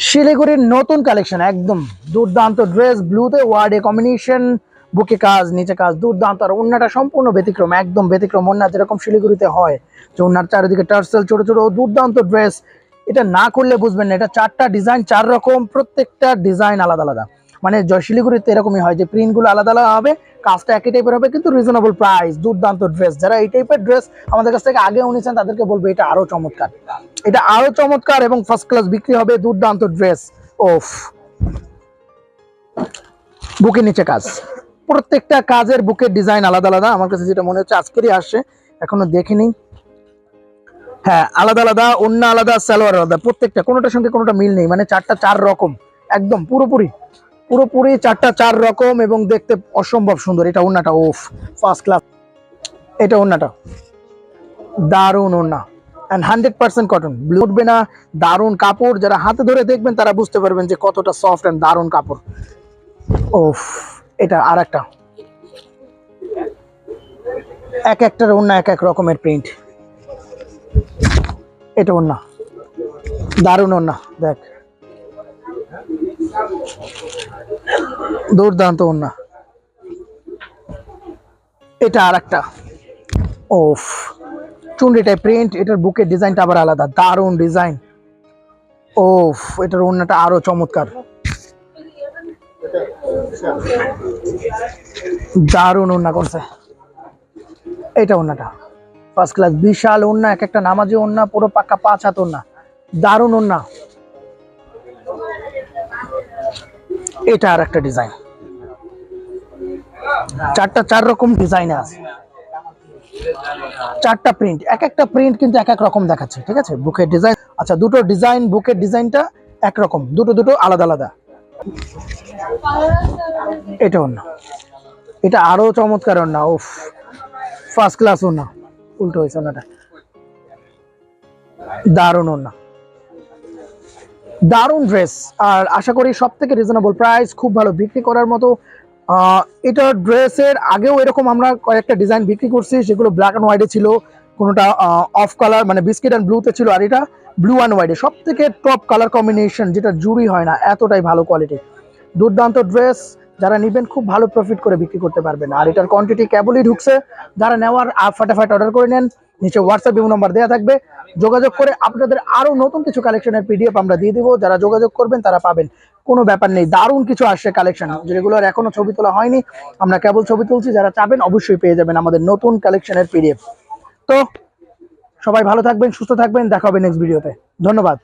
শিলিগুড়ির নতুন কালেকশন, একদম দুর্দান্ত ড্রেস, ব্লুতে ওয়ার্ডে কম্বিনেশন, বুকে কাজ, নিচে কাজ, দুর্দান্ত। আর ওন্নাটা সম্পূর্ণ ব্যতিক্রম, একদম ব্যতিক্রম ওন্না, যেরকম শিলিগুড়িতে হয় যে ওন্নার চারিদিকে টার্সেল, ছোট ছোট দুর্দান্ত ড্রেস। এটা না করলে বুঝবেন না, এটা চারটা ডিজাইন, চার রকম, প্রত্যেকটা ডিজাইন আলাদা আলাদা। মানে শিলিগুড়িতে এরকমই হয় যে প্রিন্টগুলো আলাদা আলাদা হবে, কাজটা একই টাইপের হবে, কিন্তু রিজনেবল প্রাইস, দুর্দান্ত ড্রেস। যারা এই টাইপের ড্রেস আমাদের কাছ থেকে আগেও নিয়েছেন তাদেরকে বলবো এটা আরো চমৎকার, এটা আরো চমৎকার এবং ফার্স্ট ক্লাস বিক্রি হবে। দুর্দান্ত ড্রেস। ওফ, বুকের নিচে কাজ, প্রত্যেকটা কাজের বুকের ডিজাইন আলাদা আলাদা। আমার কাছে যেটা মনে হচ্ছে আজকেরই আসছে, এখনো দেখিনি। হ্যাঁ, আলাদা আলাদা, অন্য আলাদা, সালোয়ার আলাদা, প্রত্যেকটা কোনোটার সঙ্গে কোনোটা মিল নেই। মানে চারটা চার রকম, একদম পুরোপুরি পুরোপুরি চারটা চার রকম, এবং দেখতে অসম্ভব সুন্দর। এটা ওন্নাটা, ওফ, ফার্স্ট ক্লাস। এটা ওন্নাটা, দারুন ওন্না, অ্যান্ড 100% কটন, ব্লু উঠবে না, দারুন কাপড়। যারা হাতে ধরে দেখবেন তারা বুঝতে পারবেন যে কতটা সফট অ্যান্ড দারুন কাপড়। ওফ, এটা আর একটা, এক একটার ওন্না এক এক রকমের প্রিন্ট। এটা ওন্না, দারুন ওন্না, দেখ, দুর্দান্ত ওন্না। এটা আর একটা, ওফ, চুন্ডিটায় প্রিন্ট, এটার বুকের ডিজাইনটা আবার আলাদা, দারুন ডিজাইন। ওফ, এটার ওন্নাটা আরো চমৎকার, দারুন ওন্না করছে। এটা ওন্নাটা ফার্স্ট ক্লাস, বিশাল ওন্না, এক একটা নামাজি ওন্না, পুরো পাক্কা 5 হাত ওন্না, দারুন ওন্না। এটা আর একটা ডিজাইন, চারটা চার রকম ডিজাইন আছে, চারটা প্রিন্ট, এক একটা প্রিন্ট কিন্তু এক এক রকম দেখাচ্ছে। ঠিক আছে, বুকের ডিজাইন, আচ্ছা দুটো ডিজাইন, বুকের ডিজাইনটা একরকম, দুটো দুটো আলাদা আলাদা। এটা ওন্না, এটা আরো চমৎকার ওন্না, উফ, ফার্স্ট ক্লাস ওন্না, উল্টো হয়েছে ওন্নাটা, দারুন ওন্না, দারুন ড্রেস। আর আশা করি সব থেকে রিজনেবল প্রাইস, খুব ভালো বিক্রি করার মতো। এটা ড্রেসের আগেও এরকম আমরা কয়েকটা ডিজাইন বিক্রি করছি, সেগুলো ব্ল্যাক অ্যান্ড হোয়াইটে ছিল, কোনোটা অফ কালার মানে বিস্কিট অ্যান্ড ব্লুতে ছিল, আর এটা ব্লু অ্যান্ড হোয়াইটে। সব থেকে টপ কালার কম্বিনেশন, যেটা জুড়ি হয় না, এতটাই ভালো কোয়ালিটি, দুর্দান্ত ড্রেস। যারা নেবেন খুব ভালো প্রফিট করে বিক্রি করতে পারবেন। আর এটার কোয়ান্টিটি কেবলই ঢুকছে, যারা নেওয়ার ফাটাফাট অর্ডার করে নেন, নিচে হোয়াটসঅ্যাপ বিভিন্ন নাম্বার দেওয়া থাকবে, যোগাযোগ করে আপনাদের আরো নতুন কিছু কালেকশনের পিডিএফ আমরা দিয়ে দিব। যারা যোগাযোগ করবেন তারা পাবেন, কোনো ব্যাপার নেই। দারুণ কিছু আসছে কালেকশন, যেগুলোর এখনো ছবি তোলা হয়নি, আমরা কেবল ছবি তুলছি। যারা চাবেন অবশ্যই পেয়ে যাবেন আমাদের নতুন কালেকশনের পিডিএফ। তো সবাই ভালো থাকবেন, সুস্থ থাকবেন, দেখা হবে নেক্সট ভিডিওতে। ধন্যবাদ।